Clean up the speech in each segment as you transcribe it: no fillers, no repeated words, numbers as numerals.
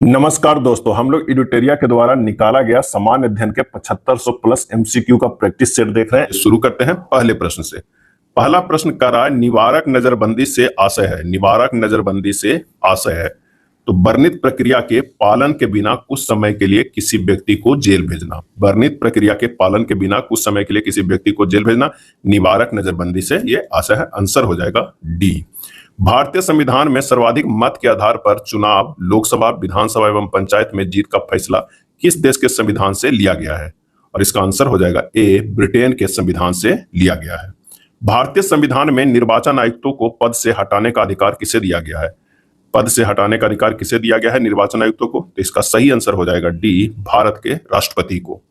नमस्कार दोस्तों, हम लोग एडुटेरिया के द्वारा निकाला गया सामान्य अध्ययन के 7500 प्लस एमसीक्यू का प्रैक्टिस सेट देख रहे हैं। शुरू करते हैं पहले प्रश्न से। पहला प्रश्न कर रहा है निवारक नजरबंदी से आशय है। निवारक नजरबंदी से आशय है तो वर्णित प्रक्रिया के पालन के बिना कुछ समय के लिए किसी व्यक्ति को जेल भेजना। वर्णित प्रक्रिया के पालन के बिना कुछ समय के लिए किसी व्यक्ति को जेल भेजना निवारक नजरबंदी से ये आशय है। आंसर हो जाएगा डी। भारतीय संविधान में सर्वाधिक मत के आधार पर चुनाव लोकसभा, विधानसभा एवं पंचायत में जीत का फैसला किस देश के संविधान से लिया गया है? और इसका आंसर हो जाएगा ए, ब्रिटेन के संविधान से लिया गया है। भारतीय संविधान में निर्वाचन आयुक्तों को पद से हटाने का अधिकार किसे दिया गया है? पद से हटाने का अधिकार किसे दिया गया है निर्वाचन आयुक्तों को? तो इसका सही आंसर हो जाएगा डी, भारत के राष्ट्रपति को।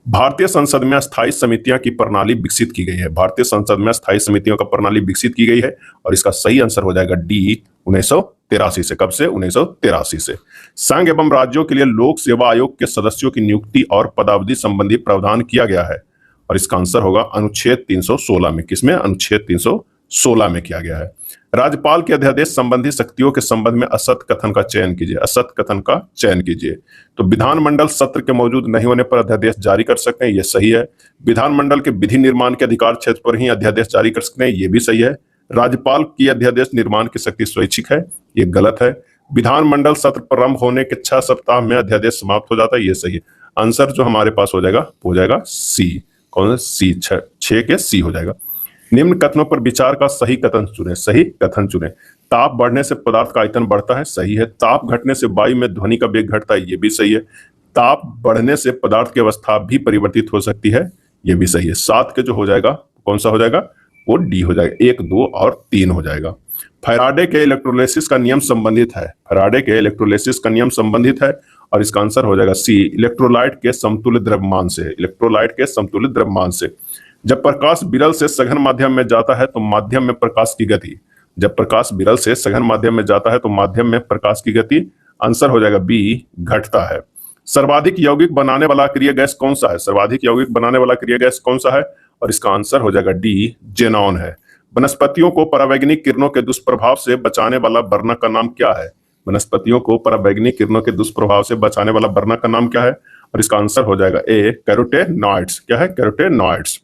भारतीय संसद में स्थायी समितियां की प्रणाली विकसित की गई है। भारतीय संसद में स्थायी समितियों का प्रणाली विकसित की गई है और इसका सही आंसर हो जाएगा डी, 1983 से। कब से? 1983 से। संघ एवं राज्यों के लिए लोक सेवा आयोग के सदस्यों की नियुक्ति और पदावधि संबंधी प्रावधान किया गया है और इसका आंसर होगा अनुच्छेद 316 में। किसमें? अनुच्छेद 316 में किया गया है। राज्यपाल के अध्यादेश संबंधी शक्तियों के संबंध में असत कथन का चयन कीजिए। असत कथन का चयन कीजिए। तो विधानमंडल सत्र के मौजूद नहीं होने पर अध्यादेश जारी कर सकते हैं, यह सही है। विधानमंडल के विधि निर्माण के अधिकार क्षेत्र पर ही अध्यादेश जारी कर सकते हैं, यह भी सही है। राज्यपाल की अध्यादेश निर्माण की शक्ति स्वैच्छिक है, यह गलत है। विधानमंडल सत्र प्रारंभ होने के 6 सप्ताह में अध्यादेश समाप्त हो जाता है, यह सही है। आंसर जो हमारे पास हो जाएगा सी। कौन सी? 6 के सी हो जाएगा। निम्न कथनों पर विचार का सही कथन चुने। सही कथन चुने। ताप बढ़ने से पदार्थ का आयतन बढ़ता है, सही है। ताप घटने से वायु में ध्वनि का वेग घटता है, यह भी सही है। ताप बढ़ने से पदार्थ की अवस्था भी परिवर्तित हो सकती है, यह भी सही है। 7 के जो हो जाएगा कौन सा हो जाएगा? वो डी हो जाएगा। 1, 2 और 3 हो जाएगा। फैराडे के इलेक्ट्रोलिसिस का नियम संबंधित है। फैराडे के इलेक्ट्रोलिसिस का नियम संबंधित है और इसका आंसर हो जाएगा सी, इलेक्ट्रोलाइट के समतुल्य द्रव्यमान से। इलेक्ट्रोलाइट के समतुल्य द्रव्यमान से। जब प्रकाश विरल से सघन माध्यम में जाता है तो माध्यम में प्रकाश की गति। जब प्रकाश विरल से सघन माध्यम में जाता है तो माध्यम में प्रकाश की गति, आंसर हो जाएगा बी, घटता है। सर्वाधिक यौगिक बनाने वाला अक्रिय गैस कौन सा है? सर्वाधिक यौगिक बनाने वाला अक्रिय गैस कौन सा है? और इसका आंसर हो जाएगा डी, जेनॉन है। वनस्पतियों को परावैंगनिक किरणों के दुष्प्रभाव से बचाने वाला वर्णक का नाम क्या है? वनस्पतियों को परावैंगनिक किरणों के दुष्प्रभाव से बचाने वाला वर्णक का नाम क्या है? और इसका आंसर हो जाएगा ए, कैरोटेनॉइड्स। क्या है? कैरोटेनॉइड्स।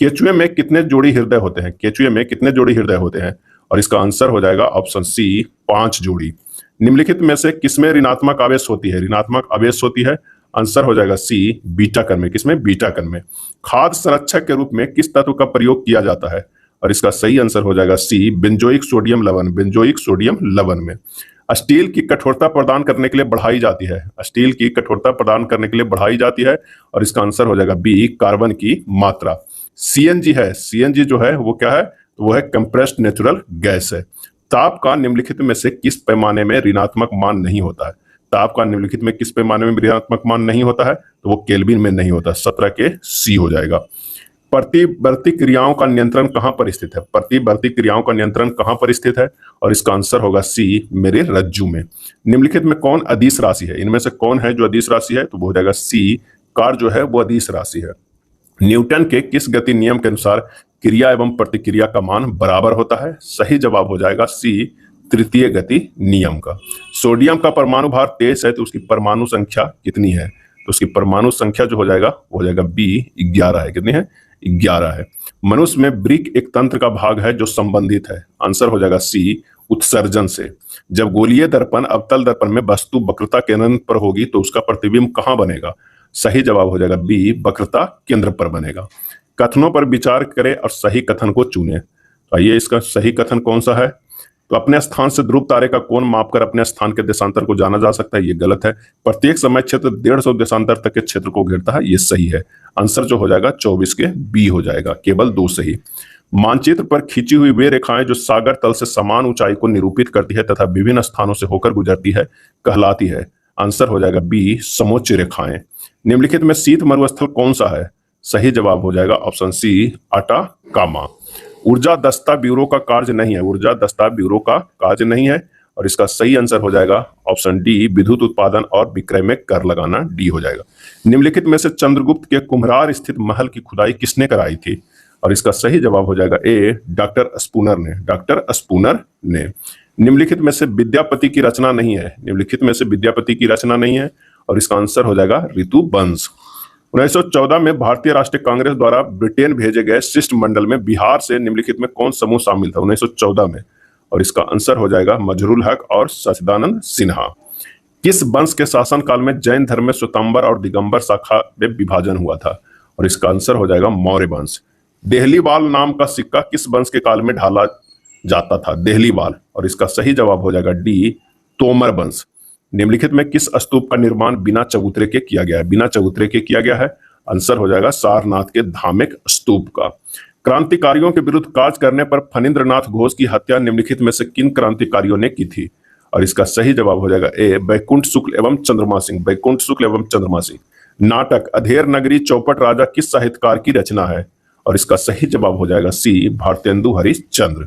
केचुए में कितने जोड़ी हृदय होते हैं? केचुए में कितने जोड़ी हृदय होते हैं? और इसका आंसर हो जाएगा ऑप्शन सी, 5 जोड़ी। निम्नलिखित में से किसमें ऋणात्मक आवेश होती है? ऋणात्मक आवेश होती है, आंसर हो जाएगा सी, बीटा कण में। किसमें? बीटा कण में। खाद्य संरक्षक के रूप में किस तत्व का प्रयोग किया जाता है? और इसका सही आंसर हो जाएगा सी, बेंजोइक सोडियम लवण। बेंजोइक सोडियम लवण में। स्टील की कठोरता प्रदान करने के लिए बढ़ाई जाती है। स्टील की कठोरता प्रदान करने के लिए बढ़ाई जाती है और इसका आंसर हो जाएगा बी, कार्बन की मात्रा। सीएनजी है। सीएनजी जो है वो क्या है? वो है कंप्रेस्ड नेचुरल गैस है। ताप का निम्नलिखित में से किस पैमाने में ऋणात्मक मान नहीं होता है? ताप का निम्नलिखित में किस पैमाने में ऋणात्मक मान नहीं होता है? तो वो केल्विन में नहीं होता। 17 के सी हो जाएगा। प्रतिवर्ती क्रियाओं का नियंत्रण कहां पर स्थित है? प्रतिवर्ती क्रियाओं का नियंत्रण कहां पर स्थित है? और इसका आंसर होगा सी, मेरे रज्जु में। निम्नलिखित में कौन अदिश राशि है? इनमें से कौन है जो अदिश राशि है? तो वो हो जाएगा सी, कार जो है वो अदिश राशि है। न्यूटन के किस गति नियम के अनुसार क्रिया एवं प्रतिक्रिया का मान बराबर होता है? सही जवाब हो जाएगा सी, तृतीय गति नियम का। सोडियम का परमाणु भार 23 है तो उसकी परमाणु संख्या कितनी है? तो उसकी परमाणु संख्या जो हो जाएगा वो हो जाएगा बी, 11 है। कितनी है? 11 है। मनुष्य में ब्रिक एक तंत्र का भाग है जो संबंधित है, आंसर हो जाएगा सी, उत्सर्जन से। जब गोलीय दर्पण अवतल दर्पण में वस्तु वक्रता केंद्र पर होगी तो उसका प्रतिबिंब कहां बनेगा? सही जवाब हो जाएगा बी, वक्रता केंद्र पर बनेगा। कथनों पर विचार करें और सही कथन को चुनें। तो आइए इसका सही कथन कौन सा है? तो अपने स्थान से ध्रुव तारे का कोण मापकर अपने स्थान के देशांतर को जाना जा सकता है, ये गलत है। प्रत्येक समय क्षेत्र 150 देशांतर तक के क्षेत्र को घेरता है, ये सही है। आंसर जो हो जाएगा 24 के बी हो जाएगा। केवल 2 सही। मानचित्र पर खींची हुई वे रेखाएं जो सागर तल से समान ऊंचाई को निरूपित करती है तथा विभिन्न स्थानों से होकर गुजरती है कहलाती है, आंसर हो जाएगा बी, समोच्च रेखाएं। निम्नलिखित में शीत मरुस्थल कौन सा है? सही जवाब हो जाएगा ऑप्शन सी, अटाकामा। ऊर्जा दस्ता ब्यूरो का कार्य नहीं है। ऊर्जा दस्ता ब्यूरो का कार्य नहीं है और इसका सही आंसर हो जाएगा ऑप्शन डी, विद्युत उत्पादन और विक्रय में कर लगाना, डी हो जाएगा। निम्नलिखित में से चंद्रगुप्त के कुम्हरार स्थित महल की खुदाई किसने कराई थी? और इसका सही जवाब हो जाएगा ए, डॉक्टर स्पूनर ने। डॉक्टर स्पूनर ने। निम्नलिखित में से विद्यापति की रचना नहीं है, निम्नलिखित में से विद्यापति की रचना नहीं है, और इसका आंसर हो जाएगा ऋतुवंश। 1914 में भारतीय राष्ट्रीय कांग्रेस द्वारा ब्रिटेन भेजे गए शिष्टमंडल में बिहार से निम्नलिखित में कौन समूह शामिल था 1914 में, और इसका आंसर हो जाएगा मजहरूल हक और सच्चिदानंद सिन्हा। किस वंश के शासनकाल में जैन धर्म में श्वेतांबर और दिगंबर शाखा में विभाजन हुआ था, और इसका आंसर हो जाएगा मौर्य वंश। देहलीवाल नाम का सिक्का किस वंश के काल में ढाला जाता था, देहलीवाल, और इसका सही जवाब हो जाएगा डी, तोमर वंश। निम्नलिखित में किस स्तूप का निर्माण बिना चबूतरे के किया गया है, बिना चबूतरे के किया गया है, आंसर हो जाएगा सारनाथ के धामिक स्तूप का। क्रांतिकारियों के विरुद्ध कार्य करने पर फणींद्रनाथ घोष की हत्या निम्नलिखित में से किन क्रांतिकारियों ने की थी, और इसका सही जवाब हो जाएगा ए, बैकुंठ शुक्ल एवं चंद्रमा सिंह, बैकुंठ शुक्ल एवं चंद्रमा सिंह। नाटक अधेर नगरी चौपट राजा किस साहित्यकार की रचना है, और इसका सही जवाब हो जाएगा सी, भारतेंदु हरिश्चंद्र।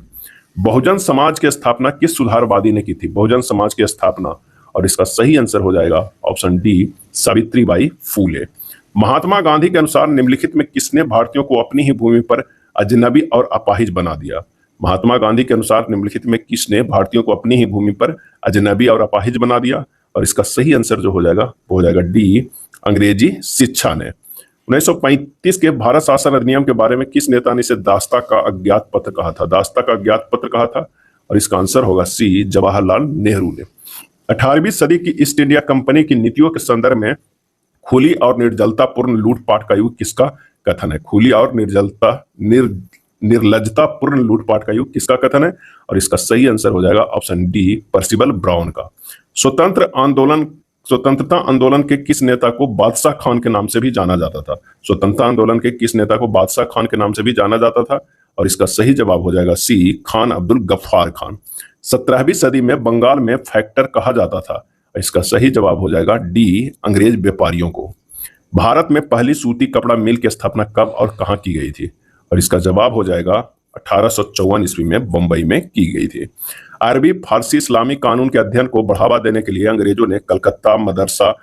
बहुजन समाज की स्थापना किस सुधारवादी ने की थी, बहुजन समाज की स्थापना, और इसका सही आंसर हो जाएगा ऑप्शन डी, सावित्रीबाई फूले। महात्मा गांधी के अनुसार निम्नलिखित में किसने भारतीयों को अपनी ही भूमि पर अजनबी और अपाहिज बना दिया, महात्मा गांधी के अनुसार निम्नलिखित में किसने भारतीयों को अपनी ही भूमि पर अजनबी और अपाहिज बना दिया, और इसका सही आंसर जो हो जाएगा वो हो जाएगा डी, अंग्रेजी शिक्षा ने। 1935 के भारत शासन अधिनियम के बारे में किस नेता ने इसे दास्ता का अज्ञात पत्र कहा था, दास्ता का अज्ञात पत्र कहा था, और इसका आंसर होगा सी, जवाहरलाल नेहरू ने। 18वीं सदी की ईस्ट इंडिया कंपनी की नीतियों के संदर्भ में खुली और निर्जलतापूर्ण लूटपाट का युग किसका कथन है, खुली और निर्लजतापूर्ण लूटपाट का युग किसका कथन है, और इसका सही आंसर हो जाएगा ऑप्शन डी, पर्सिबल ब्राउन का। स्वतंत्रता आंदोलन के किस नेता को बादशाह खान के नाम से भी जाना जाता था, स्वतंत्रता आंदोलन के किस नेता को बादशाह खान के नाम से भी जाना जाता था, और इसका सही जवाब हो जाएगा सी, खान अब्दुल गफ्फार खान। 17वीं सदी में बंगाल में फैक्टर कहा जाता था, इसका सही जवाब हो जाएगा डी, अंग्रेज व्यापारियों को। भारत में पहली सूती कपड़ा मिल की स्थापना कब और कहां की गई थी, और इसका जवाब हो जाएगा 1854 ईस्वी में बंबई में की गई थी। अरबी फारसी इस्लामी कानून के अध्ययन को बढ़ावा देने के लिए अंग्रेजों ने Calcutta Madrasa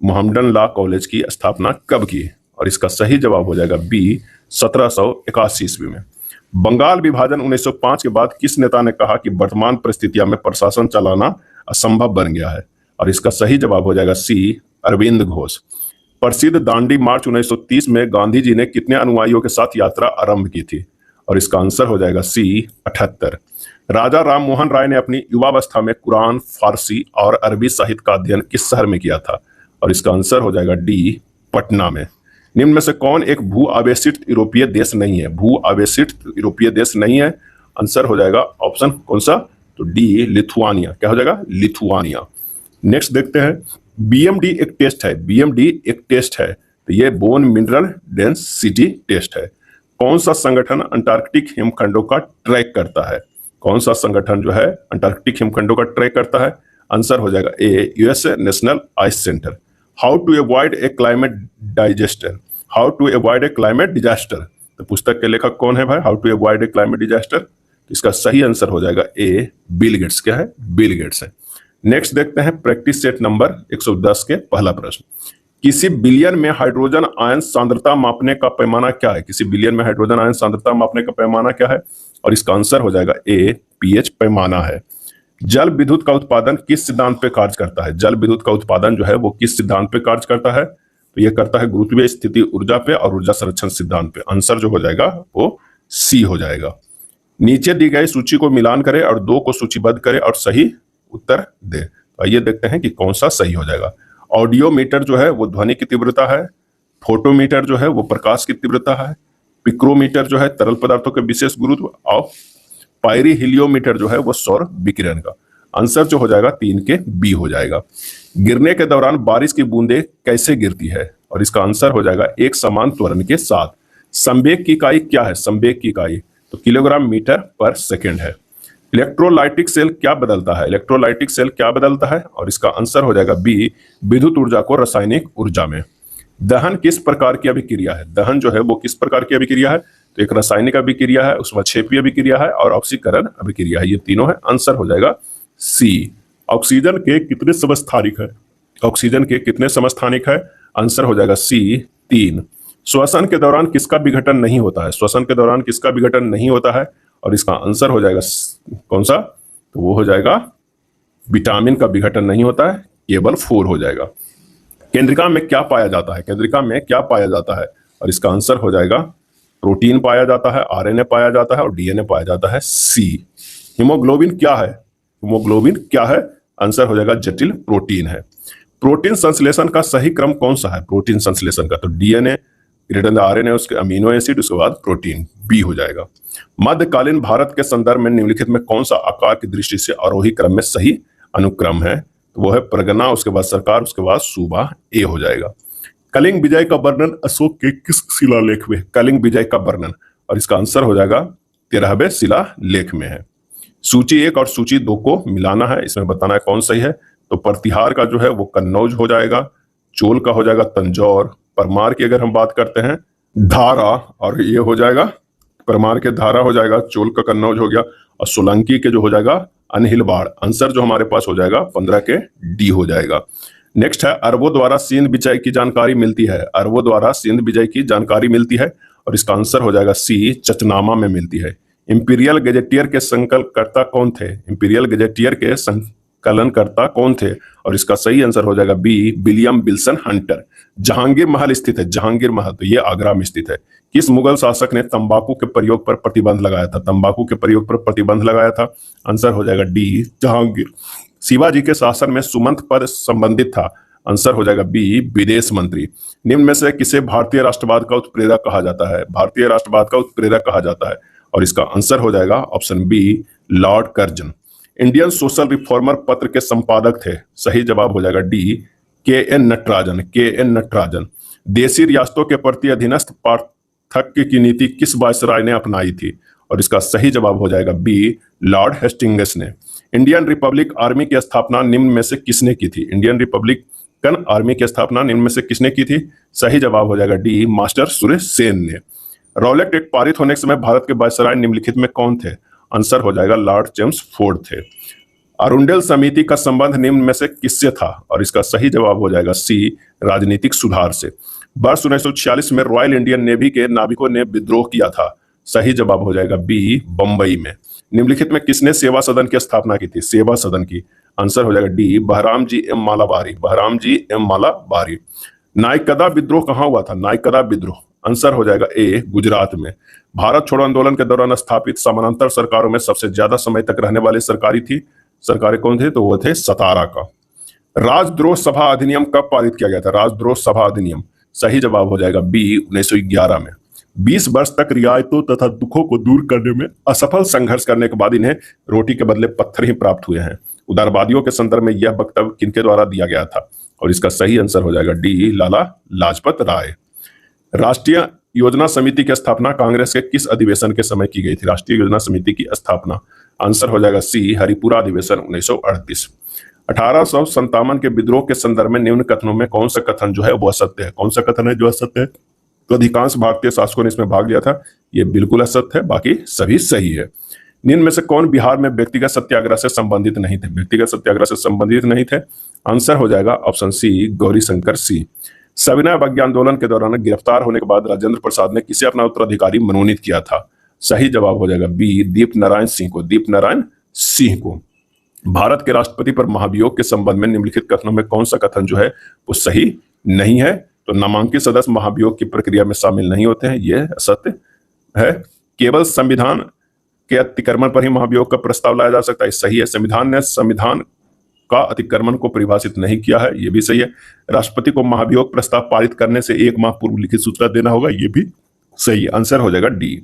Mohammedan law college की स्थापना कब की, और इसका सही जवाब हो जाएगा बी, 1781 ईस्वी में। बंगाल विभाजन 1905 के बाद किस नेता ने कहा कि वर्तमान परिस्थितियों में प्रशासन चलाना असंभव बन गया है, और इसका सही जवाब हो जाएगा सी, अरविंद घोष। प्रसिद्ध दांडी मार्च 1930 में गांधी जी ने कितने अनुयायियों के साथ यात्रा आरंभ की थी, और इसका आंसर हो जाएगा सी, 78। राजा राम मोहन राय ने अपनी युवावस्था में कुरान, फारसी और अरबी साहित्य का अध्ययन किस शहर में किया था, और इसका आंसर हो जाएगा डी, पटना में। निम्न में से कौन एक भू आवेशित यूरोपीय देश नहीं है, भू आवेशित यूरोपीय देश नहीं है, आंसर हो जाएगा ऑप्शन कौन सा, तो डी, लिथुआनिया। क्या हो जाएगा, लिथुआनिया। नेक्स्ट देखते हैं, बीएमडी एक टेस्ट है, बीएमडी एक टेस्ट है, तो ये बोन मिनरल डेंसिटी टेस्ट है। कौन सा संगठन अंटार्कटिक हिमखंडों का ट्रैक करता है, कौन सा संगठन जो है अंटार्कटिक हिमखंडों का ट्रैक करता है, आंसर हो जाएगा A, USA National Ice Center. How to avoid a climate disaster, how to avoid a climate disaster, तो पुस्तक के लेखक कौन है भाई, how to avoid a climate disaster, इसका सही आंसर हो जाएगा ए, बिल गेट्स। क्या है, बिल गेट्स है। नेक्स्ट देखते हैं प्रैक्टिस सेट नंबर 110 के पहला प्रश्न। किसी बिलियन में हाइड्रोजन आयन सांद्रता मापने का पैमाना क्या है, किसी बिलियन में हाइड्रोजन आयन सांद्रता मापने का पैमाना क्या है, और इसका आंसर हो जाएगा ए, पीएच पैमाना है। जल विद्युत का उत्पादन किस सिद्धांत पे कार्य करता है, जल विद्युत का उत्पादन जो है वो किस सिद्धांत पे कार्य करता है, तो ये करता है गुरुत्वीय स्थिति ऊर्जा पे और ऊर्जा संरक्षण सिद्धांत पे। आंसर जो हो जाएगा वो सी हो जाएगा। नीचे दी गई सूची को मिलान करें और दो को सूचीबद्ध करें और सही उत्तर दे। तो आइए देखते हैं कि कौन सा सही हो जाएगा। ऑडियोमीटर जो है वो ध्वनि की तीव्रता है, फोटोमीटर जो है वो प्रकाश की तीव्रता है, पिक्रोमीटर जो है तरल पदार्थों के विशेष गुरुत्व, और पायरीहिलियोमीटर जो है वो सौर विकिरण का। आंसर जो हो जाएगा 3 के बी हो जाएगा। गिरने के दौरान बारिश की बूंदें कैसे गिरती है, और इसका आंसर हो जाएगा एक समान त्वरण के साथ। संवेग की इकाई क्या है, संवेग की इकाई तो किलोग्राम मीटर पर सेकेंड है। इलेक्ट्रोलाइटिक सेल क्या बदलता है, इलेक्ट्रोलाइटिक सेल क्या बदलता है, और इसका आंसर हो जाएगा बी, विद्युत ऊर्जा को रासायनिक ऊर्जा में। दहन किस प्रकार की अभिक्रिया है, दहन जो है वो किस प्रकार की अभिक्रिया है, तो एक रासायनिक अभिक्रिया है, उसमें क्षेपीय अभिक्रिया है और ऑक्सीकरण अभिक्रिया है, ये तीनों है। आंसर हो जाएगा सी। ऑक्सीजन के कितने समस्थानिक है, ऑक्सीजन के कितने समस्थानिक है, आंसर हो जाएगा सी, 3। श्वसन के दौरान किसका विघटन नहीं होता है, श्वसन के दौरान किसका विघटन नहीं होता है, और इसका आंसर हो जाएगा कौन सा, तो वो हो जाएगा विटामिन का विघटन नहीं होता है, केवल 4 हो जाएगा। केंद्रिका में क्या पाया जाता है? केंद्रिका में क्या पाया जाता है? और इसका आंसर हो जाएगा प्रोटीन पाया जाता है, आरएनए पाया जाता है और डीएनए पाया जाता है, सी। हीमोग्लोबिन क्या है? हीमोग्लोबिन क्या है? आंसर हो जाएगा जटिल प्रोटीन है। प्रोटीन संश्लेषण का सही क्रम कौन सा है? प्रोटीन संश्लेषण का तो डीएनए ग्रेटर देन आरएनए, उसके अमीनो एसिड, उसके बाद प्रोटीन, बी हो जाएगा। मध्यकालीन भारत के संदर्भ में निम्नलिखित में कौन सा आकार की दृष्टि से आरोही क्रम में सही अनुक्रम है? तो वो है परगना, उसके बाद सरकार, उसके बाद सूबा, ए हो जाएगा। कलिंग विजय का वर्णन अशोक के किस शिलालेख में? कलिंग विजय का वर्णन, और इसका आंसर हो जाएगा 13वें शिलालेख में है। सूची 1 और सूची 2 को मिलाना है, इसमें बताना है कौन सही है। तो प्रतिहार का जो है वो कन्नौज हो जाएगा, चोल का हो जाएगा तंजौर, परमार की अगर हम बात करते हैं धारा, और ये हो जाएगा परमार के धारा हो जाएगा, चोल का कन्नौज हो गया, और सोलंकी के जो हो जाएगा अनहिलबाड़। आंसर जो हमारे पास हो जाएगा 15 के डी हो जाएगा। नेक्स्ट है अरबों द्वारा सिंध विजय की जानकारी मिलती है। अरबों द्वारा सिंध विजय की जानकारी मिलती है, और इसका आंसर हो जाएगा सी, चचनामा में मिलती है। इंपीरियल गजेटियर के संकलनकर्ता कौन थे? इंपीरियल गजेटियर के संकलनकर्ता कौन थे? और इसका सही आंसर हो जाएगा B, William Wilson Hunter. Jahangir Mahal स्थित है, जहांगीर महल, तो ये आगरा में स्थित है। किस मुगल शासक ने तंबाकू के प्रयोग पर प्रतिबंध लगाया था? तंबाकू के प्रयोग पर प्रतिबंध लगाया था, आंसर हो जाएगा डी, जहांगीर। शिवाजी के शासन में सुमंत पद संबंधित था, आंसर हो जाएगा बी, विदेश मंत्री। निम्न में से किसे भारतीय राष्ट्रवाद का उत्प्रेरक कहा जाता है? भारतीय राष्ट्रवाद का उत्प्रेरक कहा जाता है, और इसका आंसर हो जाएगा option B, Lord Curzon. Indian social reformer पत्र के संपादक थे, सही जवाब हो जाएगा डी, के एन नटराजन, के एन नटराजन। देशी रियासतों के प्रति अधीनस्थ पार्थक्य की नीति किस वायसराय ने अपनाई थी? और इसका सही जवाब हो जाएगा बी, लॉर्ड हेस्टिंग्स ने। इंडियन रिपब्लिक आर्मी की स्थापना निम्न में से किसने की थी? इंडियन रिपब्लिकन आर्मी की स्थापना निम्न में से किसने की थी? सही जवाब हो जाएगा डी, मास्टर सुरेश सेन ने। रॉलेट एक्ट पारित होने के समय भारत के वायसराय निम्नलिखित में कौन थे? आंसर हो जाएगा लॉर्ड जेम्स फोर्ड थे। अरुंडेल समिति का संबंध निम्न में से किससे था? और इसका सही जवाब हो जाएगा सी, राजनीतिक सुधार से। वर्ष 1946 में रॉयल इंडियन नेवी के नाविकों ने विद्रोह किया था, सही जवाब हो जाएगा बी, बंबई में। निम्नलिखित में किसने सेवा सदन की स्थापना की थी? सेवा सदन की, आंसर हो जाएगा D, Behramji M Malabari, Behramji M Malabari. Naikda विद्रोह कहां हुआ था? नायकदा विद्रोह, आंसर हो जाएगा ए, गुजरात में। भारत छोड़ो आंदोलन के दौरान स्थापित समानांतर सरकारों में सबसे ज्यादा समय तक रहने वाली सरकारें कौन थे? तो वो थे सतारा का। राजद्रोह सभा अधिनियम कब पारित किया गया था? राजद्रोह सभा अधिनियम, सही जवाब हो जाएगा बी, 1911 में। 20 वर्ष तक रियायतों तथा दुखों को दूर करने में असफल संघर्ष करने के बाद इन्हें रोटी के बदले पत्थर ही प्राप्त हुए हैं। उदारवादियों के संदर्भ में यह वक्तव्य किनके द्वारा दिया गया था? और इसका सही आंसर हो जाएगा डी, लाला लाजपत राय। राष्ट्रीय योजना समिति की स्थापना कांग्रेस के किस अधिवेशन के समय की गई थी? राष्ट्रीय योजना समिति की स्थापना, आंसर हो जाएगा सी, हरिपुरा अधिवेशन 1938। 1857 के विद्रोह के संदर्भ में निम्न कथनों में कौन सा कथन जो है वो असत्य है? कौन सा कथन है जो असत्य है? तो अधिकांश भारतीय शासकों ने इसमें भाग लिया था, ये बिल्कुल असत्य है, बाकी सभी सही है। निम्न में से कौन बिहार में व्यक्तिगत सत्याग्रह से संबंधित नहीं थे? व्यक्तिगत सत्याग्रह से संबंधित नहीं थे, आंसर हो जाएगा ऑप्शन सी, गौरी शंकर सी। सविनय अवज्ञा आंदोलन के दौरान गिरफ्तार होने के बाद राजेंद्र प्रसाद ने किसे अपना उत्तराधिकारी मनोनीत किया था? सही जवाब हो जाएगा बी, दीप नारायण सिंह को, दीप नारायण सिंह को। भारत के राष्ट्रपति पर महाभियोग के संबंध में निम्नलिखित कथनों में कौन सा कथन जो है वो सही नहीं है? तो नामांकित सदस्य महाभियोग की प्रक्रिया में शामिल नहीं होते हैं, यह असत्य है। केवल संविधान के अतिक्रमण पर ही महाभियोग का प्रस्ताव लाया जा सकता है, सही है। संविधान ने संविधान का अतिक्रमण को परिभाषित नहीं किया है, यह भी सही है। राष्ट्रपति को महाभियोग प्रस्ताव पारित करने से 1 माह पूर्व लिखित सूचना देना होगा, यह भी सही है। आंसर हो जाएगा डी।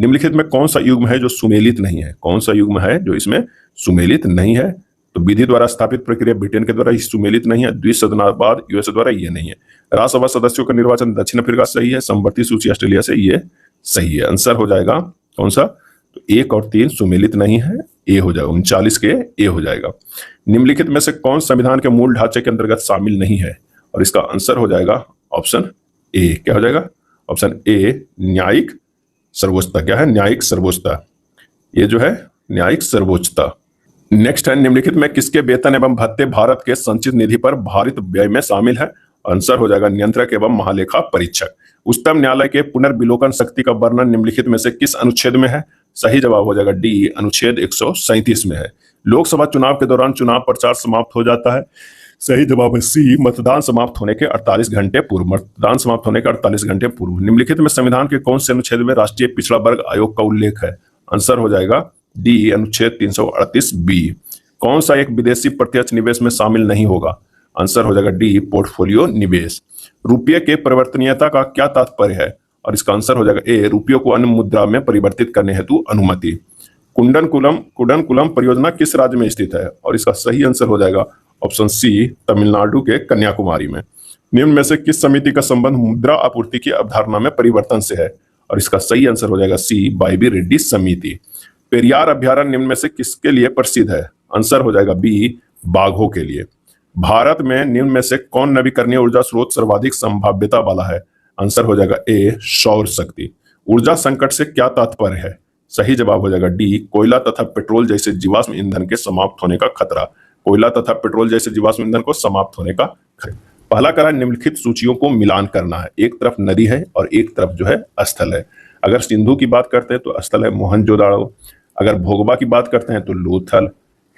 निम्नलिखित में कौन सा युग्म है जो सुमेलित नहीं है? कौन सा युग्म है जो इसमें सुमेलित नहीं है? तो विधि द्वारा स्थापित प्रक्रिया ब्रिटेन के द्वारा सुमेलित नहीं है, द्विसदनावाद यूएसए द्वारा ये नहीं है। राज्यसभा सदस्यों का निर्वाचन दक्षिण अफ्रीका सही है, समवर्ती सूची ऑस्ट्रेलिया से, ये सही है। आंसर हो जाएगा कौन सा? तो 1 और 3 सुमेलित नहीं है, ए हो जाएगा, 39 के ए हो जाएगा। निम्नलिखित में से कौन संविधान के मूल ढांचे के अंतर्गत शामिल नहीं है? और इसका आंसर हो जाएगा ऑप्शन ए। क्या हो जाएगा? ऑप्शन ए, न्यायिक सर्वोच्चता। क्या है? न्यायिक सर्वोच्चता, ये जो है न्यायिक सर्वोच्चता। नेक्स्ट है, निम्नलिखित में किसके वेतन एवं भत्ते भारत के संचित निधि पर भारित व्यय में शामिल है? आंसर हो जाएगा नियंत्रक एवं महालेखा परीक्षक। उच्चतम न्यायालय के पुनर्विलोकन शक्ति का वर्णन निम्नलिखित में से किस अनुच्छेद में है? सही जवाब हो जाएगा डी, अनुच्छेद 137 में है। लोकसभा चुनाव के दौरान चुनाव प्रचार समाप्त हो जाता है। सही जवाब है सी, मतदान समाप्त होने के 48 घंटे पूर्व। मतदान समाप्त होने के 48 घंटे पूर्व। निम्नलिखित में संविधान के कौन से अनुच्छेद में राष्ट्रीय पिछड़ा वर्ग आयोग का उल्लेख है? आंसर हो जाएगा डी, अनुच्छेद 338 बी। कौन सा एक विदेशी प्रत्यक्ष निवेश में शामिल नहीं होगा? आंसर हो जाएगा डी, पोर्टफोलियो निवेश। रुपये के परिवर्तनीयता का क्या तात्पर्य है? और इसका आंसर हो जाएगा ए, रुपयों को अन्य मुद्रा में परिवर्तित करने हेतु अनुमति। कुडनकुलम परियोजना किस राज्य में स्थित है? और इसका सही आंसर हो जाएगा ऑप्शन सी, तमिलनाडु के कन्याकुमारी में। निम्न में से किस समिति का संबंध मुद्रा आपूर्ति की अवधारणा में परिवर्तन से है? और इसका सही आंसर हो जाएगा सी, वाईबी रेड्डी समिति। पेरियार अभ्यारण्य निम्न में से किसके लिए प्रसिद्ध है? आंसर हो जाएगा बी, बाघों के लिए। भारत में निम्न में से कौन नवीकरणीय ऊर्जा स्रोत सर्वाधिक संभाव्यता वाला है? आंसर हो जाएगा ए, सौर शक्ति। ऊर्जा संकट से क्या तात्पर्य है? सही जवाब हो जाएगा डी, कोयला तथा पेट्रोल जैसे जीवाश्म ईंधन के समाप्त होने का खतरा। कोयला तथा पेट्रोल जैसे जीवाश्म ईंधन को समाप्त होने का खतरा। पहला कार्य निम्नलिखित सूचियों को मिलान करना है। एक तरफ नदी है और एक तरफ जो है स्थल है। अगर सिंधु की बात करते हैं तो स्थल है मोहनजोदाड़ो। अगर भोगबा की बात करते हैं तो लोथल।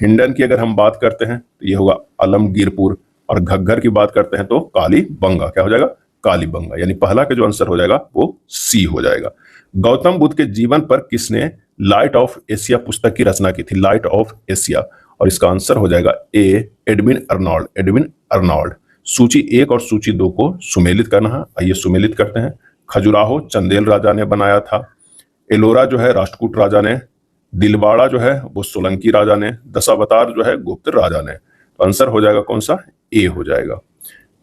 हिंडन की अगर हम बात करते हैं तो ये होगा आलमगीरपुर। और घग्गर की बात करते हैं तो कालीबंगा। क्या हो जाएगा? कालीबंगा। यानी पहला का जो आंसर हो जाएगा वो सी हो जाएगा। गौतम बुद्ध के जीवन पर किसने लाइट ऑफ एशिया पुस्तक की रचना की थी? Light of Asia. और इसका आंसर हो जाएगा ए, एडविन अर्नॉल्ड। Edwin Arnold. सूची 1 और सूची 2 को सुमेलित करना है। आइए सुमेलित करते हैं। खजुराहो चंदेल राजा ने बनाया था। एलोरा जो है राष्ट्रकूट राजा ने। दिलवाड़ा जो है वो सोलंकी राजा ने। दशावतार जो है गुप्त राजा ने। तो आंसर हो जाएगा कौन सा? ए हो जाएगा।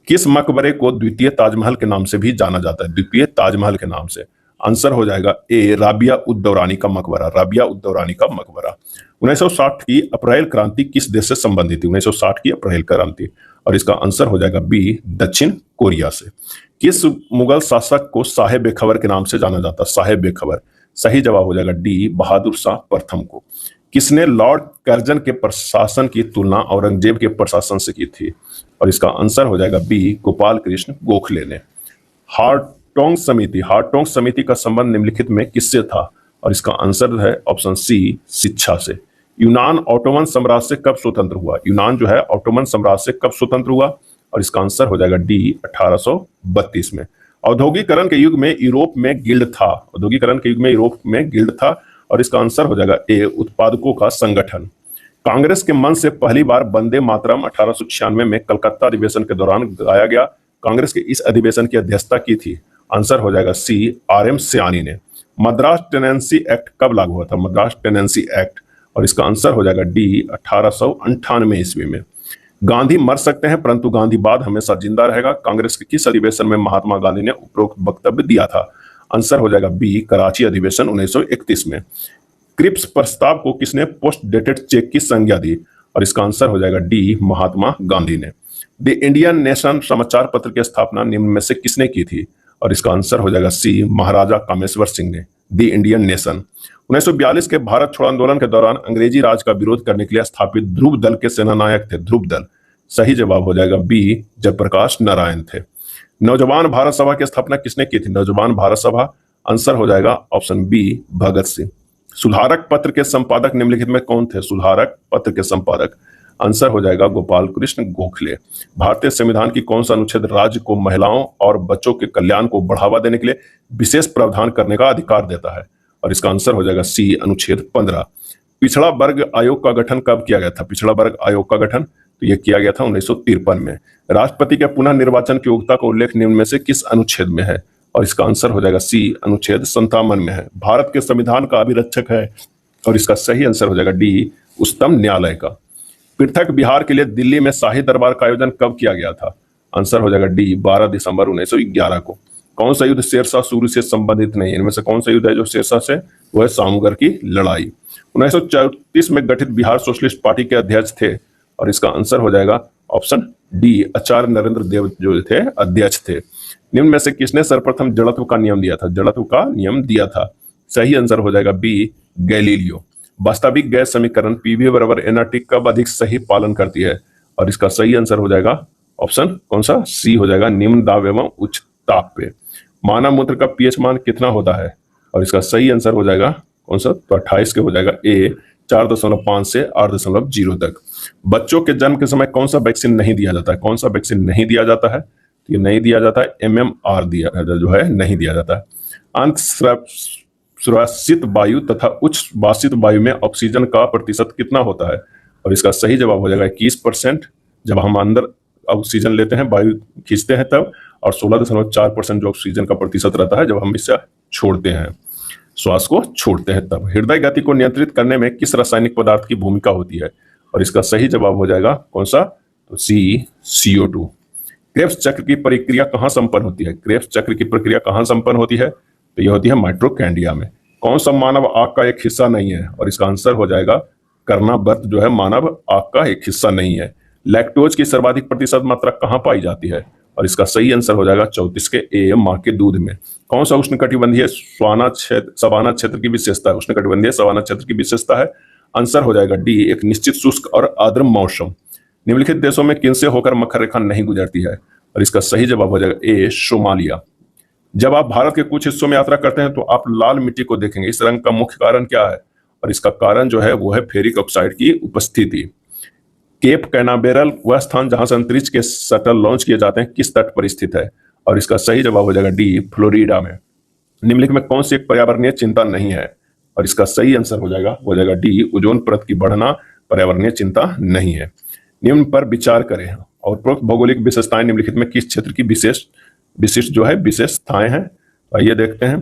किस मकबरे को द्वितीय ताजमहल के नाम से भी जाना जाता है? द्वितीय ताजमहल के नाम से। आंसर हो जाएगा ए, राबिया उद दौरानी का मकबरा। राबिया उद दौरानी का मकबरा। 1960 की अप्रैल क्रांति किस देश से संबंधित थी? 1960 की अप्रैल क्रांति। और इसका आंसर हो जाएगा बी, दक्षिण कोरिया से। किस मुगल शासक को साहेब बेखबर के नाम से जाना जाता? साहेब बेखबर। सही जवाब हो जाएगा डी, बहादुर शाह प्रथम को। किसने लॉर्ड कर्जन के प्रशासन की तुलना औरंगजेब के प्रशासन से की थी? और इसका आंसर हो जाएगा बी, गोपाल कृष्ण गोखले ने। हार्टोंग समिति का संबंध निम्नलिखित में किससे था? और इसका आंसर है ऑप्शन सी, शिक्षा से। यूनान ऑटोमन साम्राज्य से कब स्वतंत्र हुआ? यूनान जो है ऑटोमन साम्राज्य से कब स्वतंत्र हुआ? और इसका आंसर हो जाएगा डी, 1832 में। औद्योगिकरण के युग में यूरोप में गिल्ड था। औद्योगिकरण के युग में यूरोप में गिल्ड था। और इसका आंसर हो जाएगा ए, उत्पादकों का संगठन। कांग्रेस के मन से पहली बार वंदे मातरम 1896 में कलकत्ता अधिवेशन के दौरान गाया गया। कांग्रेस के इस अधिवेशन की अध्यक्षता की थी। आंसर हो जाएगा सी, आर.एम. सयानी ने। मद्रास टेनेंसी एक्ट कब लागू हुआ था? Madras tenancy act. और इसका आंसर हो जाएगा डी, 1898 ईस्वी में। गांधी मर सकते हैं परंतु गांधीवाद हमेशा जिंदा रहेगा। कांग्रेस के किस अधिवेशन में महात्मा गांधी ने उपरोक्त वक्तव्य दिया था? आंसर हो जाएगा बी, कराची अधिवेशन 1931 में। क्रिप्स प्रस्ताव को किसने पोस्ट डेटेड चेक की संज्ञा दी? और इसका आंसर हो जाएगा डी, महात्मा गांधी ने। द इंडियन नेशन समाचार पत्र की स्थापना निम्न में से किसने की थी? और इसका आंसर हो जाएगा सी, महाराजा कामेश्वर सिंह ने। The Indian nation. 1942 के भारत छोड़ो आंदोलन के दौरान अंग्रेजी राज का विरोध करने के लिए स्थापित ध्रुव दल के सेनानायक थे? ध्रुव दल। सही जवाब हो जाएगा बी, जयप्रकाश नारायण थे। नौजवान भारत सभा की स्थापना किसने की थी? नौजवान भारत सभा। आंसर हो जाएगा ऑप्शन बी, भगत सिंह। सुधारक पत्र के संपादक निम्नलिखित में कौन थे? सुधारक पत्र के संपादक। आंसर हो जाएगा गोपाल कृष्ण गोखले। भारतीय संविधान की कौन सा अनुच्छेद राज्य को महिलाओं और बच्चों के कल्याण को बढ़ावा देने के लिए विशेष प्रावधान करने का अधिकार देता है? और इसका आंसर हो जाएगा सी, अनुच्छेद 15। पिछड़ा वर्ग आयोग का गठन कब किया गया था? पिछड़ा वर्ग आयोग का गठन तो यह किया गया था 1953 में। राष्ट्रपति के पुनः निर्वाचन की योग्यता का उल्लेख निम्न में से किस अनुच्छेद में है? और इसका आंसर हो जाएगा सी, अनुच्छेद 57 में है। भारत के संविधान का अभिरक्षक है। और इसका सही आंसर हो जाएगा डी, उच्चतम न्यायालय का। पृथक बिहार के लिए दिल्ली में शाही दरबार का आयोजन कब किया गया था? आंसर हो जाएगा डी, 12 दिसंबर 1911 को। कौन सा युद्ध शेरशाह सूरी से संबंधित नहीं? इनमें से कौन सा युद्ध है जो शेरशाह से? वो है सामूगढ़ की लड़ाई। 1934 में गठित बिहार सोशलिस्ट पार्टी के अध्यक्ष थे। और इसका आंसर हो जाएगा ऑप्शन डी, आचार्य नरेंद्र देव जो थे अध्यक्ष थे। निम्न में से किसने सर्वप्रथम जड़त्व का नियम दिया था? जड़त्व का नियम दिया था। सही आंसर हो जाएगा बी, गैलीलियो। वास्तविक गैस समीकरण पीवी बराबर एनआरटी कब अधिक सही पालन करती है? और इसका सही आंसर हो जाएगा ऑप्शन कौन सा? सी हो जाएगा, निम्न दाब एवं उच्च ताप पे। मानव मूत्र का पीएच मान कितना होता है? और इसका सही आंसर हो जाएगा कौन सा? तो 28 के हो जाएगा ए, 4.5 से 8.0 तक। बच्चों के जन्म के समय कौन सा वैक्सीन नहीं दिया जाता है? कौन सा वैक्सीन नहीं दिया जाता है? तो ये नहीं दिया जाता है, MMR दिया जो है नहीं दिया जाता है। अंतःश्वासित वायु तथा उच्च वासित वायु में ऑक्सीजन का प्रतिशत कितना होता है? और इसका सही जवाब हो जाएगा 21%, जब हम अंदर ऑक्सीजन लेते हैं, वायु खींचते हैं तब, और 16.4% जो ऑक्सीजन का प्रतिशत रहता है जब हम इसे छोड़ते हैं, श्वास को छोड़ते हैं तब। हृदय गति को नियंत्रित करने में किस रासायनिक पदार्थ की भूमिका होती है? और इसका सही जवाब हो जाएगा कौन सा? तो सी, CO2। क्रेब्स चक्र की प्रक्रिया कहाँ संपन्न होती है? क्रेब्स चक्र की प्रक्रिया कहाँ संपन्न होती है? तो यह होती है माइटोकॉन्ड्रिया में। कौन सा मानव आंख का एक हिस्सा नहीं है? और इसका आंसर हो जाएगा कर्णावृत्त जो है मानव आंख का एक हिस्सा नहीं है। लैक्टोज की सर्वाधिक प्रतिशत मात्रा कहाँ पाई जाती है? और इसका सही आंसर हो जाएगा 34 के ए, मां के दूध में। कौन सा उष्णकटिबंधीय सवाना क्षेत्र की विशेषता है? उष्णकटिबंधीय सवाना क्षेत्र की विशेषता है, आंसर हो जाएगा डी, एक निश्चित शुष्क और आर्द्र मौसम। निम्नलिखित देशों में किनसे होकर मकर रेखा नहीं गुजरती है? और इसका सही जवाब हो जाएगा ए, सोमालिया। जब आप भारत के कुछ हिस्सों में यात्रा करते हैं तो आप लाल मिट्टी को देखेंगे, इस रंग का मुख्य कारण क्या है? और इसका कारण जो है वो है फेरिक ऑक्साइड की उपस्थिति। केप कैनावेरल वह स्थान जहां से अंतरिक्ष के शटल लॉन्च किए जाते हैं किस तट पर स्थित है? और इसका सही जवाब हो जाएगा डी, फ्लोरिडा में। निम्नलिखित में कौन सी एक पर्यावरणीय चिंता नहीं है? और इसका सही आंसर हो जाएगा डी, ओजोन परत की बढ़ना पर्यावरणीय चिंता नहीं है। निम्न पर विचार करें और उपरोक्त भौगोलिक विशेषताएं निम्नलिखित में किस क्षेत्र की विशिष्ट जो है विशेषताएं हैं? आइए देखते हैं।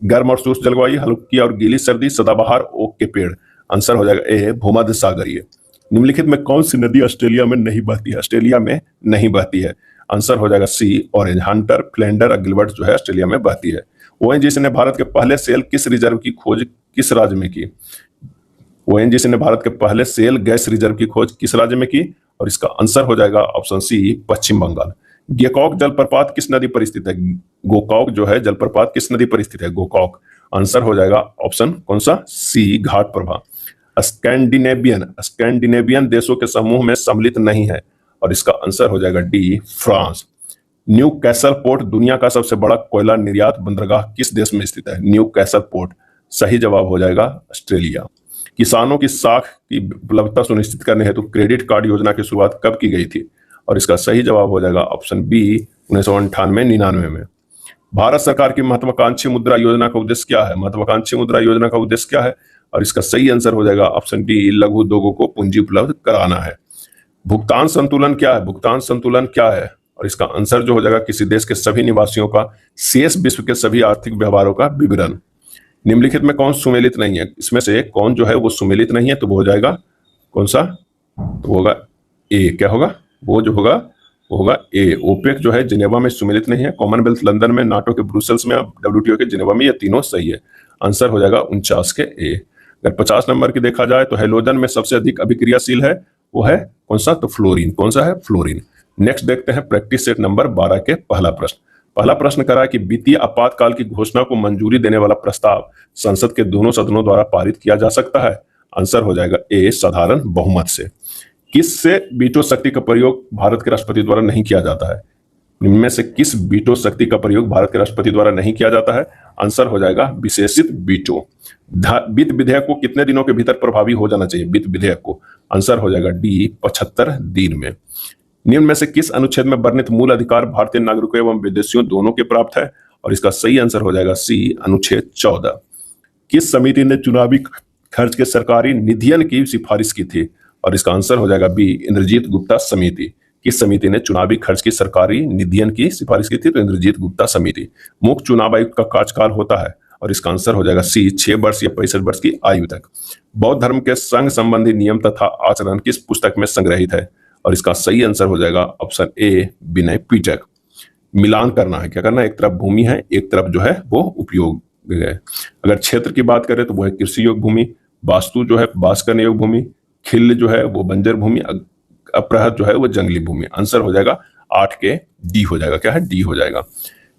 गर्म और शुष्क जलवायु, हल्की और गीली सर्दी, सदाबहार ओक के पेड़। आंसर हो जाएगा ए, भूमध्य सागरीय। निम्नलिखित में कौन सी नदी ऑस्ट्रेलिया में नहीं बहती है? ऑस्ट्रेलिया में नहीं बहती है, आंसर हो जाएगा सी, ऑरेंज। हंटर, फ्लेंडर और गिलबर्ट जो है ऑस्ट्रेलिया में बहती है। ओएनजीसी ने भारत के पहले सेल किस रिजर्व की खोज किस राज्य में की? ओएनजीसी ने भारत के पहले सेल गैस रिजर्व की खोज किस राज्य में की? और इसका आंसर हो जाएगा ऑप्शन सी, पश्चिम बंगाल। गोकाक जलप्रपात किस नदी पर स्थित है? गोकाक जो है जलप्रपात किस नदी पर स्थित है? गोकाक। आंसर हो जाएगा ऑप्शन कौन सा? सी, घाट प्रभा। स्कैंडिनेवियन देशों के समूह में सम्मिलित नहीं है, और इसका आंसर हो जाएगा D, France. New castle port दुनिया का सबसे बड़ा कोयला निर्यात बंदरगाह किस देश में स्थित है? New castle port. सही जवाब हो जाएगा ऑस्ट्रेलिया। किसानों की साख की उपलब्धता सुनिश्चित करने हेतु क्रेडिट कार्ड योजना की शुरुआत कब की गई थी? और इसका सही जवाब हो जाएगा ऑप्शन बी, 1998-99 में। भारत सरकार की महत्वाकांक्षी मुद्रा योजना का उद्देश्य क्या है? महत्वाकांक्षी मुद्रा योजना का उद्देश्य क्या है? और इसका सही आंसर हो जाएगा ऑप्शन डी, लघु उद्योगों को पूंजी उपलब्ध कराना है। भुगतान संतुलन क्या है? भुगतान संतुलन क्या है? और इसका आंसर जो हो जाएगा किसी देश के सभी निवासियों का शेष विश्व के सभी आर्थिक व्यवहारों का विवरण। निम्नलिखित में कौन सुमेलित नहीं है? इसमें से कौन जो है वो सुमेलित नहीं है? तो वो हो जाएगा कौन सा? तो होगा ए। क्या होगा? वो जो होगा वो होगा ए। ओपेक जो है जिनेवा में सुमेलित नहीं है, कॉमनवेल्थ लंदन में, नाटो के ब्रुसेल्स में, WTO के जिनेवा में, ये तीनों सही है। आंसर हो जाएगा 49 के ए। अगर 50 नंबर की देखा जाए तो हेलोजन में सबसे अधिक अभिक्रियाशील है, वो है कौन सा? तो फ्लोरीन। कौन सा है? फ्लोरीन। नेक्स्ट देखते हैं प्रैक्टिस सेट नंबर 12 के पहला प्रश्न। पहला प्रश्न करा है कि वित्तीय आपातकाल की घोषणा को मंजूरी देने वाला प्रस्ताव संसद के दोनों सदनों द्वारा पारित किया जा सकता है। आंसर हो जाएगा ए, साधारण बहुमत से। किससे वीटो शक्ति का प्रयोग भारत के राष्ट्रपति द्वारा नहीं किया जाता है? इनमें से किस वीटो शक्ति का प्रयोग भारत के राष्ट्रपति द्वारा नहीं किया जाता है? आंसर हो जाएगा विशेषित वीटो। वित्त विधेयक को कितने दिनों के भीतर प्रभावी हो जाना चाहिए? वित्त विधेयक को। आंसर हो जाएगा डी, 75 दिन में। निम्न में से किस अनुच्छेद में वर्णित मूल अधिकार भारतीय नागरिकों एवं विदेशियों दोनों के प्राप्त है? और इसका सही आंसर हो जाएगा सी, अनुच्छेद 14। किस समिति ने चुनावी खर्च के सरकारी निधियन की सिफारिश की थी? और इसका आंसर हो जाएगा बी, इंद्रजीत गुप्ता समिति। किस समिति ने चुनावी खर्च की सरकारी निधियन की सिफारिश की थी? तो इंद्रजीत गुप्ता समिति। मुख्य चुनाव आयुक्त का कार्यकाल होता है, और इसका आंसर हो जाएगा सी, 6 वर्ष या 65 वर्ष की आयु तक। बौद्ध धर्म के संघ संबंधी नियम तथा आचरण किस पुस्तक में संग्रहित है? और इसका सही आंसर हो जाएगा ऑप्शन ए, विनय पिटक। मिलान करना है, क्या करना है? एक तरफ भूमि है, एक तरफ जो है वो उपयोग है। अगर क्षेत्र की बात करें तो वो है कृषि योग्य भूमि, वास्तु जो है बास करने योग्य भूमि, खिल्ल जो है वो बंजर भूमि, अपराध जो है वो जंगली भूमि। आंसर हो जाएगा 8 के डी हो जाएगा। क्या है? डी हो जाएगा।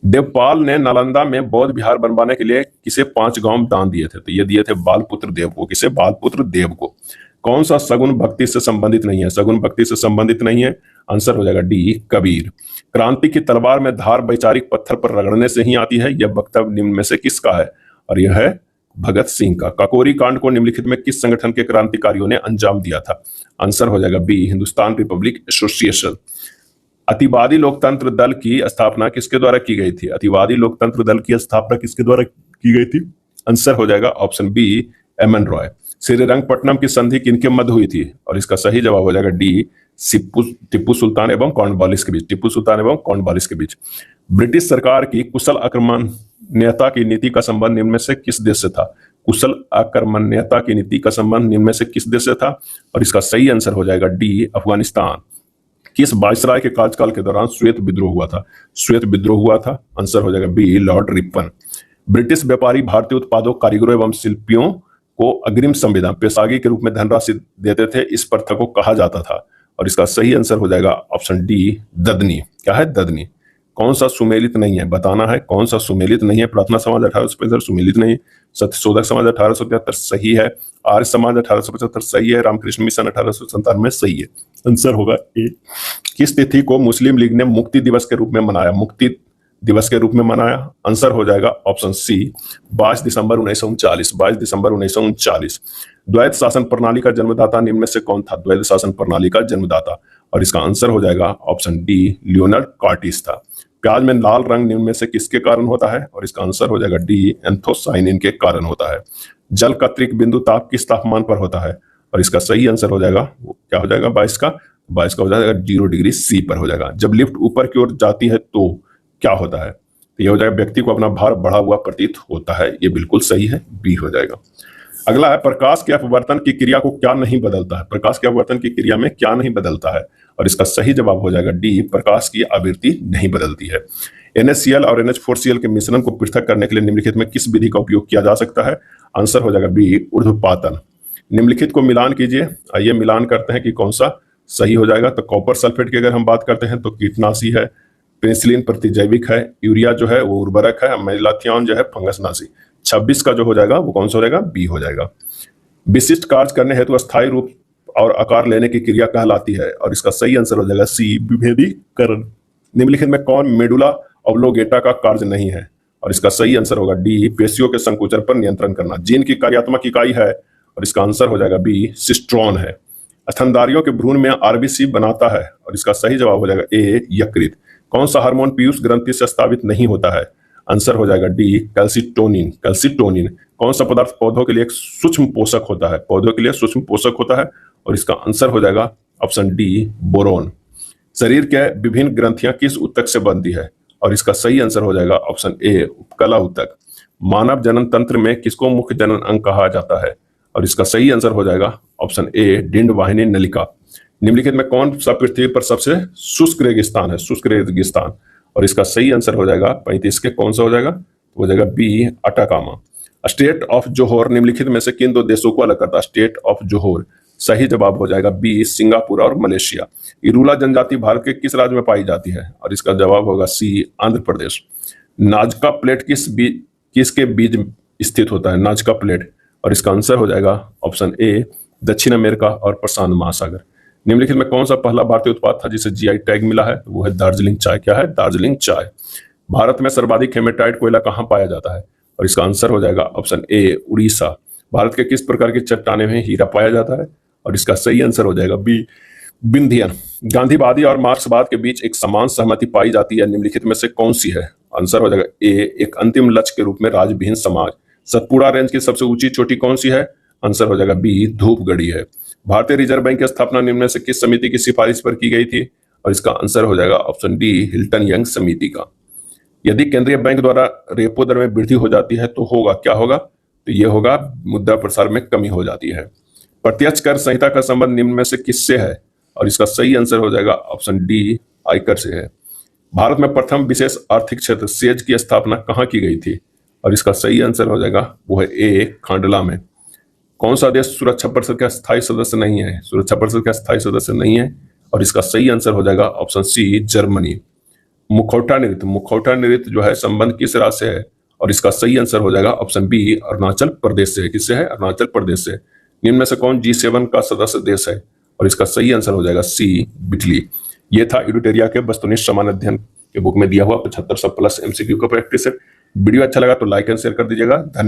देवपाल ने नालंदा में बौद्ध विहार बनवाने के लिए किसे 5 गांव दान दिए थे? तो ये दिए थे बालपुत्र देव को। किसे? बालपुत्र देव को। कौन सा सगुन भक्ति से संबंधित नहीं है? सगुन भक्ति से संबंधित नहीं है, आंसर हो जाएगा डी, कबीर। क्रांति की तलवार में धार वैचारिक पत्थर पर रगड़ने से ही आती है, यह वक्तव्य निम्न में से किसका है? और यह है भगत सिंह का। काकोरी कांड को निम्नलिखित में किस संगठन के क्रांतिकारियों ने अंजाम दिया था? आंसर हो जाएगा बी, हिंदुस्तान रिपब्लिक एसोसिएशन। अतिवादी लोकतंत्र दल की स्थापना किसके द्वारा की गई थी? अतिवादी लोकतंत्र दल की स्थापना किसके द्वारा की गई थी? आंसर हो जाएगा option B, M N Roy. Srirangapatnam की संधि किनके मध्य हुई थी? और इसका सही जवाब हो जाएगा डी, टिप्पू सुल्तान एवं कॉर्नवालिस के बीच। टिप्पू सुल्तान एवं कॉर्नवालिस के बीच। ब्रिटिश सरकार की कुशल आक्रमण्यता की नीति का संबंध निम्न में से किस देश से था? कुशल आक्रमण्यता की नीति का संबंध निम्न में से किस देश से था? और इसका सही आंसर हो जाएगा डी, अफगानिस्तान। किस वायसराय के कार्यकाल के दौरान श्वेत विद्रोह हुआ था? श्वेत विद्रोह हुआ था, आंसर हो जाएगा बी, लॉर्ड रिपन। ब्रिटिश व्यापारी भारतीय उत्पादों, कारीगरों एवं शिल्पियों को अग्रिम संविदा पेशागी के रूप में धनराशि देते थे, इस प्रथा को कहा जाता था? और इसका सही आंसर हो जाएगा ऑप्शन डी, ददनी। क्या है? ददनी। कौन सा सुमेलित नहीं है? बताना है कौन सा सुमेलित नहीं है। प्रार्थना समाज 1875 सुमेलित नहीं, सत्यशोधक समाज 1873 सही है, आर्य समाज 1875 सही है, रामकृष्ण मिशन 1897 सही है। आंसर होगा ए। किस तिथि को मुस्लिम लीग ने मुक्ति दिवस के रूप में मनाया? मुक्ति दिवस के रूप में मनाया? आंसर हो जाएगा ऑप्शन सी, 22 दिसंबर 1939। 22 दिसंबर 1939। द्वैत शासन प्रणाली का जन्मदाता निम्न में से कौन था? द्वैत शासन प्रणाली का जन्मदाता, और इसका आंसर हो जाएगा ऑप्शन डी, लियोनार्ड कार्टिस था। प्याज में लाल रंग निम्न में से किसके कारण होता है? और इसका आंसर हो जाएगा डी, एंथोसाइनिन के कारण होता है। जल का त्रिक बिंदु ताप किस तापमान पर होता है? और इसका सही आंसर हो जाएगा, क्या हो जाएगा 22 का हो जाएगा 0 डिग्री सी पर हो जाएगा। जब लिफ्ट ऊपर की ओर जाती है तो क्या होता है? तो यह हो जाएगा, व्यक्ति को अपना भार बढ़ा हुआ प्रतीत होता है। ये बिल्कुल सही है, बी हो जाएगा। अगला है, प्रकाश के अपवर्तन की क्रिया को क्या नहीं बदलता है? प्रकाश के अपवर्तन की क्रिया में क्या नहीं बदलता है? और इसका सही जवाब हो जाएगा डी, प्रकाश की आवृत्ति नहीं बदलती है। NaCl और NH4Cl के मिश्रण को पृथक करने के लिए निम्नलिखित में किस विधि का उपयोग किया जा सकता है? आंसर हो जाएगा बी, ऊर्ध्वपातन। निम्नलिखित को मिलान कीजिए। आइए मिलान करते हैं कि कौन सा सही हो जाएगा। तो कॉपर सल्फेट की अगर हम बात करते हैं तो कीटनाशी है, पेनिसिलिन प्रतिजैविक है, यूरिया जो है वो उर्वरक है, मैलाथियन जो है फंगसनाशी। 26 का जो हो जाएगा वो कौन सा हो जाएगा? बी हो जाएगा। विशिष्ट कार्य करने हेतु अस्थायी रूप और आकार लेने की क्रिया कहलाती है? और इसका सही आंसर हो जाएगा सी, विभेदीकरण। निम्नलिखित में कौन मेडुला ऑब्लोगेटा का कार्य नहीं है? और इसका सही आंसर होगा डी, पेशियों के संकुचन पर नियंत्रण करना। जीन की कार्यात्मक इकाई है, और इसका आंसर हो जाएगा बी, सिस्ट्रॉन है। स्तनधारियों के भ्रूण में आरबीसी बनाता है? और इसका सही जवाब हो जाएगा ए, यकृत। कौन सा हार्मोन पीयूष ग्रंथि से स्रावित नहीं होता है? आंसर हो जाएगा डी, कैल्सिटोनिन। कैल्सिटोनिन। कौन सा पदार्थ पौधों के लिए एक सूक्ष्म पोषक होता है? पौधों के लिए सूक्ष्म पोषक होता है, और इसका आंसर हो जाएगा ऑप्शन डी, बोरोन। शरीर के विभिन्न ग्रंथियां किस ऊतक से बनती है? और इसका सही आंसर हो जाएगा ऑप्शन ए, उपकला ऊतक। मानव जनन तंत्र में किसको मुख्य जनन अंग कहा जाता है? और इसका सही आंसर हो जाएगा ऑप्शन ए, डिंड वाहिनी नलिका। निम्नलिखित में कौन सा पृथ्वी पर सबसे शुष्क रेगिस्तान है? शुष्क रेगिस्तान। और इसका सही आंसर हो जाएगा 35 के कौन सा हो जाएगा? हो जाएगा B, Atacama. State of Johor निम्नलिखित में से किन दो देशों को अलग करता है? State of Johor. सही जवाब हो जाएगा बी, सिंगापुर और मलेशिया। इरूला जनजाति भारत के किस राज्य में पाई जाती है? और इसका जवाब होगा सी, आंध्र प्रदेश। नाजका प्लेट किसके बीच स्थित होता है? नाजका प्लेट। और इसका आंसर हो जाएगा ऑप्शन ए, दक्षिण अमेरिका और प्रशांत महासागर। निम्नलिखित में कौन सा पहला भारतीय उत्पाद था जिसे जीआई टैग मिला है? वो है दार्जिलिंग चाय। क्या है? दार्जिलिंग चाय। भारत में सर्वाधिक हेमेटाइट कोयला कहाँ पाया जाता है? और इसका आंसर हो जाएगा ऑप्शन ए, उड़ीसा। भारत के किस प्रकार की चट्टाने में हीरा पाया जाता है? और इसका सही आंसर हो जाएगा बी, विंध्यन। गांधीवादी और मार्क्सवाद के बीच एक समान सहमति पाई जाती है, निम्नलिखित में से कौन सी है? आंसर हो जाएगा ए, एक अंतिम लक्ष्य के रूप में राजविहीन समाज। सतपुड़ा रेंज की सबसे ऊंची चोटी कौन सी है? आंसर हो जाएगा बी, धूपगढ़ी है। भारतीय रिजर्व बैंक की स्थापना निम्न में से किस समिति की सिफारिश पर की गई थी? और इसका आंसर हो जाएगा ऑप्शन डी, हिल्टन यंग समिति का। यदि केंद्रीय बैंक द्वारा रेपो दर में वृद्धि हो जाती है तो होगा, क्या होगा? तो यह होगा, मुद्रा प्रसार में कमी हो जाती है। प्रत्यक्ष कर संहिता का संबंध निम्न में से किससे है? और इसका सही आंसर हो जाएगा ऑप्शन डी, आयकर से है। भारत में प्रथम विशेष आर्थिक क्षेत्र सेज की स्थापना कहाँ की गई थी? और इसका सही आंसर हो जाएगा वो है ए, खांडला में। कौन सा देश सुरक्षा परिषद का स्थायी सदस्य नहीं है? सुरक्षा परिषद का स्थायी सदस्य नहीं है, और इसका सही आंसर हो जाएगा ऑप्शन सी, जर्मनी। मुखौटा नृत्य जो है संबंध किस राज्य से है? और इसका सही आंसर हो जाएगा ऑप्शन बी, अरुणाचल प्रदेश से। किससे है? अरुणाचल प्रदेश से। निम्न में से कौन G7 का सदस्य देश है? और इसका सही आंसर हो जाएगा सी, इटली। ये था इडुटेरिया के वस्तुनिष्ठ सामान्य अध्ययन के बुक में दिया हुआ 7500 प्लस MCQ का प्रैक्टिस सेट। वीडियो अच्छा लगा तो लाइक एंड शेयर कर दीजिएगा। धन्यवाद।